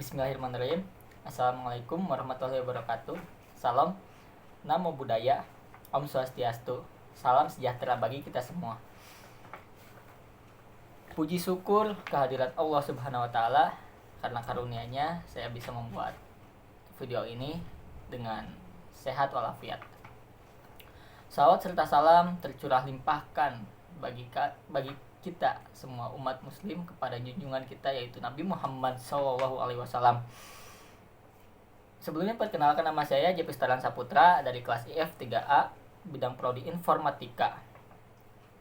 Bismillahirrahmanirrahim. Assalamualaikum warahmatullahi wabarakatuh. Salam, namo buddhaya, Om Swastiastu. Salam sejahtera bagi kita semua. Puji syukur kehadirat Allah Subhanahu wa taala, karena karunia-Nya saya bisa membuat video ini dengan sehat walafiat. Salawat serta salam tercurah limpahkan bagi kita semua umat muslim kepada junjungan kita, yaitu Nabi Muhammad SAW. Sebelumnya perkenalkan, nama saya Jepi Staran Saputra dari kelas IF 3A bidang prodi informatika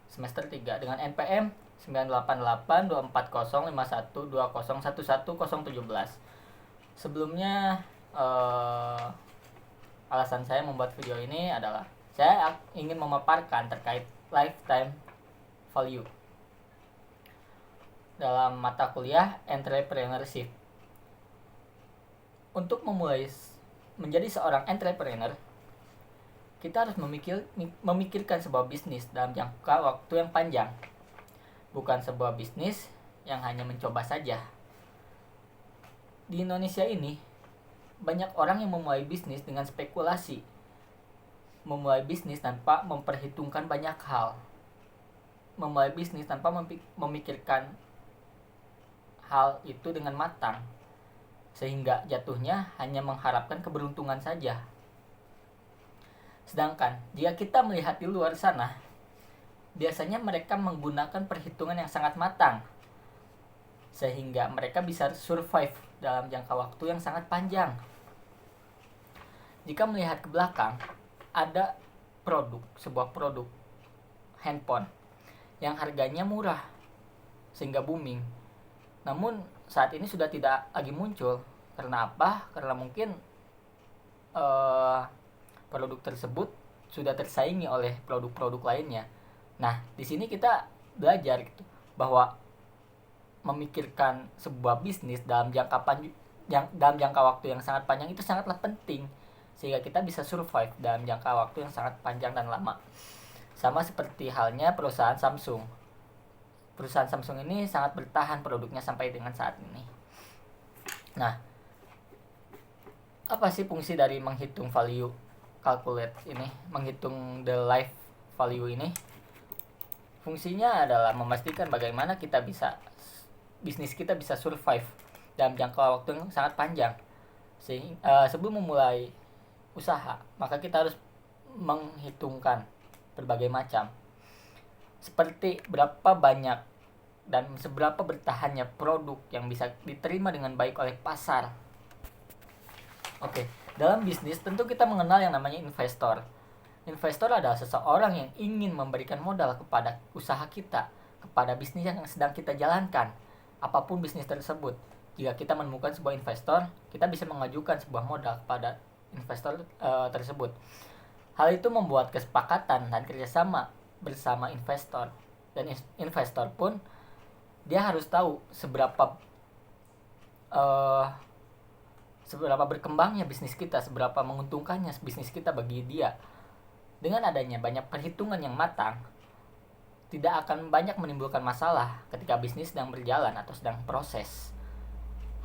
semester 3 dengan NPM 988240512011117. Sebelumnya alasan saya membuat video ini adalah saya ingin memaparkan terkait lifetime value dalam mata kuliah entrepreneurship. Untuk memulai menjadi seorang entrepreneur, kita harus memikirkan sebuah bisnis dalam jangka waktu yang panjang, bukan sebuah bisnis yang hanya mencoba saja. Di Indonesia ini, banyak orang yang memulai bisnis dengan spekulasi, memulai bisnis tanpa memperhitungkan banyak hal, memulai bisnis tanpa memikirkan hal itu dengan matang, sehingga jatuhnya hanya mengharapkan keberuntungan saja. Sedangkan jika kita melihat di luar sana, biasanya mereka menggunakan perhitungan yang sangat matang, sehingga mereka bisa survive dalam jangka waktu yang sangat panjang. Jika melihat ke belakang, ada sebuah produk handphone yang harganya murah sehingga booming. Namun saat ini sudah tidak lagi muncul. Karena apa? Karena mungkin produk tersebut sudah tersaingi oleh produk-produk lainnya. Nah, di sini kita belajar gitu bahwa memikirkan sebuah bisnis dalam jangka waktu yang sangat panjang itu sangatlah penting, sehingga kita bisa survive dalam jangka waktu yang sangat panjang dan lama. Sama seperti halnya perusahaan Samsung. Perusahaan Samsung ini sangat bertahan produknya sampai dengan saat ini. Nah, apa sih fungsi dari menghitung value calculate ini, menghitung the life value ini? Fungsinya adalah memastikan bagaimana bisnis kita bisa survive dalam jangka waktu yang sangat panjang. Sebelum memulai usaha, maka kita harus menghitungkan berbagai macam, seperti berapa banyak dan seberapa bertahannya produk yang bisa diterima dengan baik oleh pasar. Oke, dalam bisnis tentu kita mengenal yang namanya investor. Investor adalah seseorang yang ingin memberikan modal kepada usaha kita, kepada bisnis yang sedang kita jalankan, apapun bisnis tersebut. Jika kita menemukan sebuah investor, kita bisa mengajukan sebuah modal kepada investor tersebut. Hal itu membuat kesepakatan dan kerjasama bersama investor. Dan investor pun dia harus tahu seberapa berkembangnya bisnis kita, seberapa menguntungkannya bisnis kita bagi dia. Dengan adanya banyak perhitungan yang matang, tidak akan banyak menimbulkan masalah ketika bisnis sedang berjalan atau sedang proses.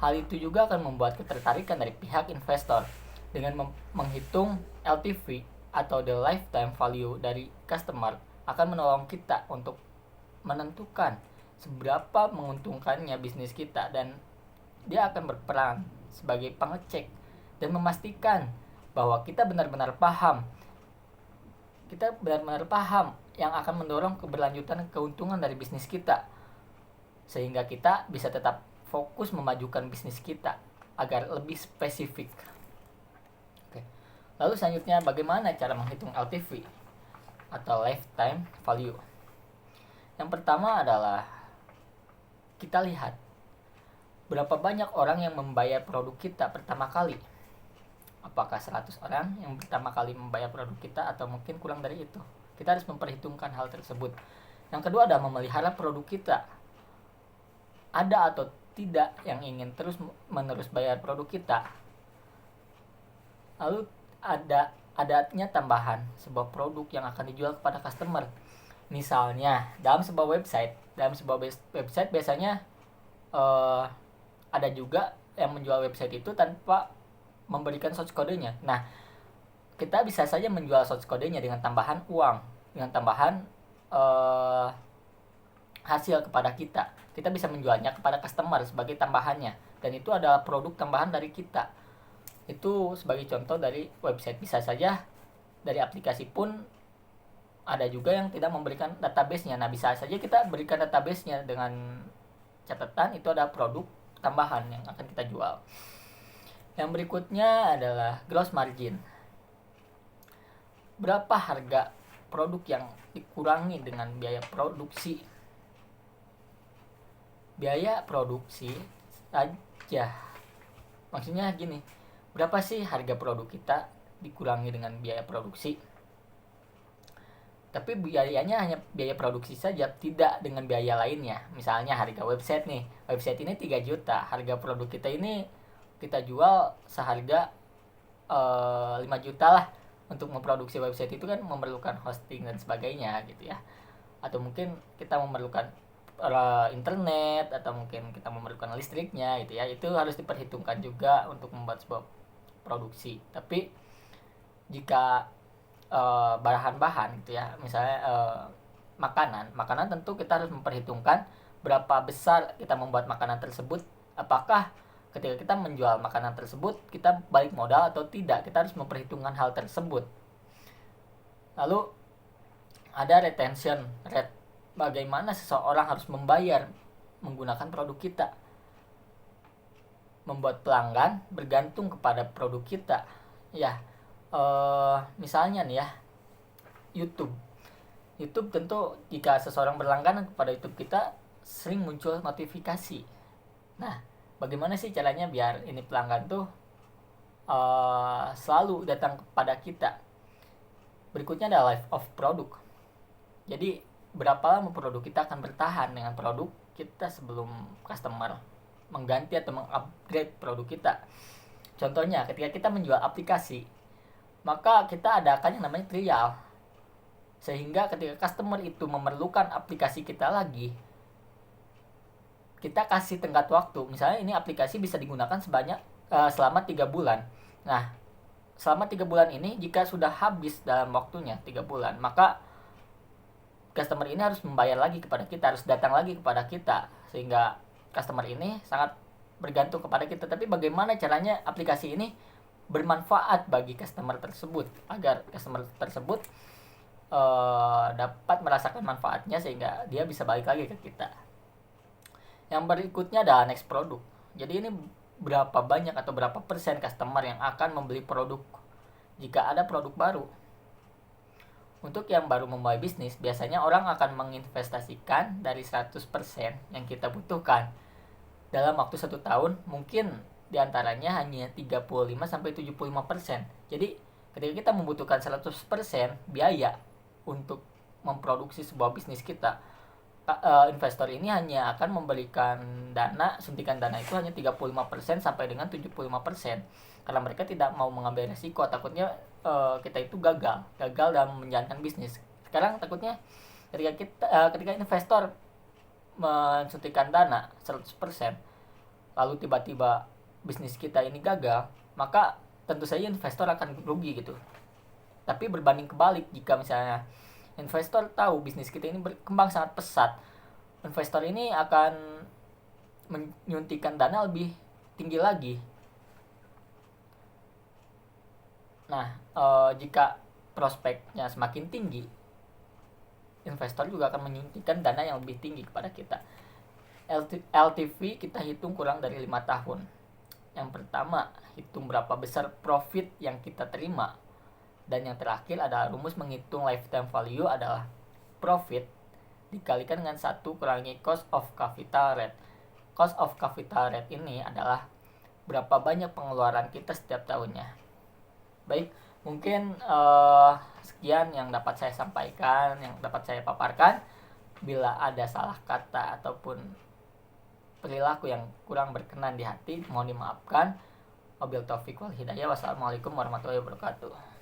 Hal itu juga akan membuat ketertarikan dari pihak investor. Dengan menghitung LTV atau the lifetime value dari customer akan menolong kita untuk menentukan seberapa menguntungkannya bisnis kita, dan dia akan berperan sebagai pengecek dan memastikan bahwa kita benar-benar paham yang akan mendorong keberlanjutan keuntungan dari bisnis kita, sehingga kita bisa tetap fokus memajukan bisnis kita agar lebih spesifik. Oke. Lalu selanjutnya, bagaimana cara menghitung LTV atau lifetime value? Yang pertama adalah kita lihat berapa banyak orang yang membayar produk kita pertama kali. Apakah 100 orang yang pertama kali membayar produk kita, atau mungkin kurang dari itu? Kita harus memperhitungkan hal tersebut. Yang kedua adalah memelihara produk kita. Ada atau tidak yang ingin terus-menerus bayar produk kita? Lalu adanya tambahan sebuah produk yang akan dijual kepada customer. Misalnya dalam sebuah website biasanya ada juga yang menjual website itu tanpa memberikan source kodenya. Nah, kita bisa saja menjual source kodenya dengan tambahan uang, dengan tambahan hasil kepada kita. Kita bisa menjualnya kepada customer sebagai tambahannya, dan itu adalah produk tambahan dari kita. Itu sebagai contoh dari website. Bisa saja dari aplikasi pun ada juga yang tidak memberikan database-nya. Nah, bisa saja kita berikan database-nya dengan catatan itu ada produk tambahan yang akan kita jual. Yang berikutnya adalah gross margin. Berapa harga produk yang dikurangi dengan biaya produksi? Biaya produksi saja. Maksudnya gini, berapa sih harga produk kita dikurangi dengan biaya produksi? Tapi biayanya hanya biaya produksi saja, tidak dengan biaya lainnya. Misalnya harga website nih, website ini 3 juta, harga produk kita ini kita jual seharga 5 juta lah. Untuk memproduksi website itu kan memerlukan hosting dan sebagainya gitu ya. Atau mungkin kita memerlukan internet, atau mungkin kita memerlukan listriknya gitu ya. Itu harus diperhitungkan juga untuk membuat sebuah produksi. Tapi jika bahan-bahan gitu ya, misalnya makanan tentu kita harus memperhitungkan berapa besar kita membuat makanan tersebut. Apakah ketika kita menjual makanan tersebut kita balik modal atau tidak, kita harus memperhitungkan hal tersebut. Lalu ada retention rate, bagaimana seseorang harus membayar menggunakan produk kita. Membuat pelanggan bergantung kepada produk kita ya. Misalnya nih ya, YouTube tentu jika seseorang berlangganan kepada YouTube kita sering muncul notifikasi. Nah, bagaimana sih caranya biar ini pelanggan tuh selalu datang kepada kita? Berikutnya adalah life of product. Jadi berapa lama produk kita akan bertahan dengan produk kita sebelum customer mengganti atau mengupgrade produk kita. Contohnya ketika kita menjual aplikasi, maka kita adakan yang namanya trial. Sehingga ketika customer itu memerlukan aplikasi kita lagi, kita kasih tenggat waktu. Misalnya ini aplikasi bisa digunakan selama 3 bulan. Nah, selama 3 bulan ini jika sudah habis dalam waktunya 3 bulan, maka customer ini harus membayar lagi kepada kita, harus datang lagi kepada kita. Sehingga customer ini sangat bergantung kepada kita. Tapi bagaimana caranya aplikasi ini bermanfaat bagi customer tersebut, agar customer tersebut dapat merasakan manfaatnya sehingga dia bisa balik lagi ke kita. Yang berikutnya adalah next product. Jadi ini berapa banyak atau berapa persen customer yang akan membeli produk jika ada produk baru. Untuk yang baru memulai bisnis, biasanya orang akan menginvestasikan dari 100% yang kita butuhkan dalam waktu 1 tahun, mungkin diantaranya hanya 35-75%. Jadi ketika kita membutuhkan 100% biaya untuk memproduksi sebuah bisnis kita, investor ini hanya akan memberikan suntikan dana itu hanya 35% sampai dengan 75%. Karena mereka tidak mau mengambil resiko, takutnya kita itu gagal dalam menjalankan bisnis. Sekarang takutnya ketika investor mensuntikan dana 100%, lalu tiba-tiba bisnis kita ini gagal, maka tentu saja investor akan rugi gitu. Tapi berbanding kebalik, jika misalnya investor tahu bisnis kita ini berkembang sangat pesat, investor ini akan menyuntikkan dana lebih tinggi lagi. Nah, jika prospeknya semakin tinggi, investor juga akan menyuntikkan dana yang lebih tinggi kepada kita. LTV kita hitung kurang dari 5 tahun. Yang pertama, hitung berapa besar profit yang kita terima. Dan yang terakhir adalah rumus menghitung lifetime value adalah profit dikalikan dengan 1 kurangi cost of capital rate. Cost of capital rate ini adalah berapa banyak pengeluaran kita setiap tahunnya. Baik, mungkin sekian yang dapat saya sampaikan, yang dapat saya paparkan. Bila ada salah kata ataupun perilaku yang kurang berkenan di hati, mohon dimaafkan. Wabillahi taufiq wal hidayah. Wassalamualaikum warahmatullahi wabarakatuh.